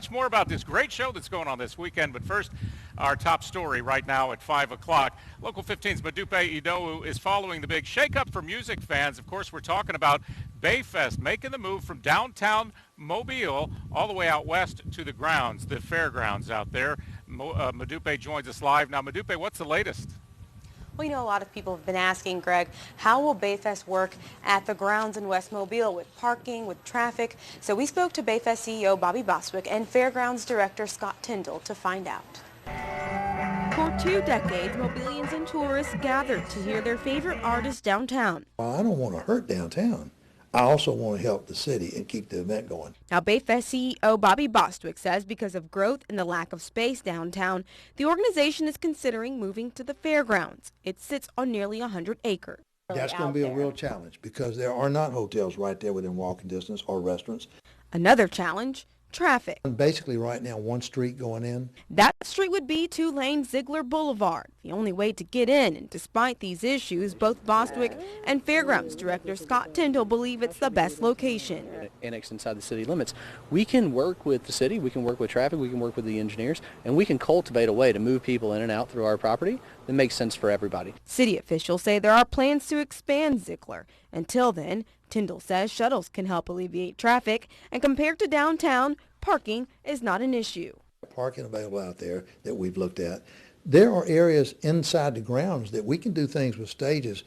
Much more about this great show that's going on this weekend, but first, our top story right now at 5 o'clock. Local 15's Modupe Idowu is following the big shakeup for music fans. Of course, we're talking about BayFest making the move from downtown Mobile all the way out west to the grounds, the Fairgrounds out there. Modupe joins us live. Now, Modupe, what's the latest? Well, you know, a lot of people have been asking, Greg, how will BayFest work at the grounds in West Mobile with parking, with traffic? So we spoke to BayFest CEO Bobby Bostwick and Fairgrounds Director Scott Tyndall to find out. For 2 decades, Mobilians and tourists gathered to hear their favorite artists downtown. Well, I don't want to hurt downtown. I also want to help the city and keep the event going. Now, BayFest CEO Bobby Bostwick says because of growth and the lack of space downtown, the organization is considering moving to the Fairgrounds. It sits on nearly 100 acres. That's going to be a real challenge because there are not hotels right there within walking distance or restaurants. Another challenge, traffic. And basically right now, one street going in. That street would be 2-lane Zeiglar Boulevard, the only way to get in. And despite these issues, both Bostwick and Fairgrounds Director Scott Tyndall believe it's the best location. Annexed inside the city limits, we can work with the city, we can work with traffic, we can work with the engineers, and we can cultivate a way to move people in and out through our property that makes sense for everybody. City officials say there are plans to expand Zeiglar. Until then, Tyndall says shuttles can help alleviate traffic, and compared to downtown, parking is not an issue. Parking available out there that we've looked at. There are areas inside the grounds that we can do things with stages,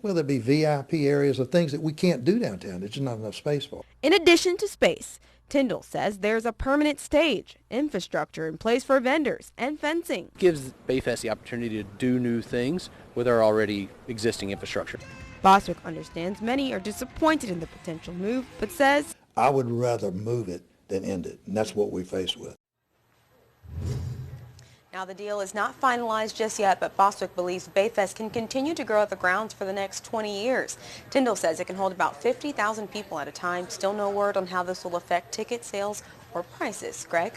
whether it be VIP areas or things that we can't do downtown. There's just not enough space for. In addition to space, Tyndall says there's a permanent stage, infrastructure in place for vendors, and fencing. It gives BayFest the opportunity to do new things with our already existing infrastructure. Bostwick understands many are disappointed in the potential move, but says, I would rather move it than end it, and that's what we're faced with. Now, the deal is not finalized just yet, but Bostwick believes BayFest can continue to grow at the grounds for the next 20 years. Tyndall says it can hold about 50,000 people at a time. Still no word on how this will affect ticket sales or prices. Greg?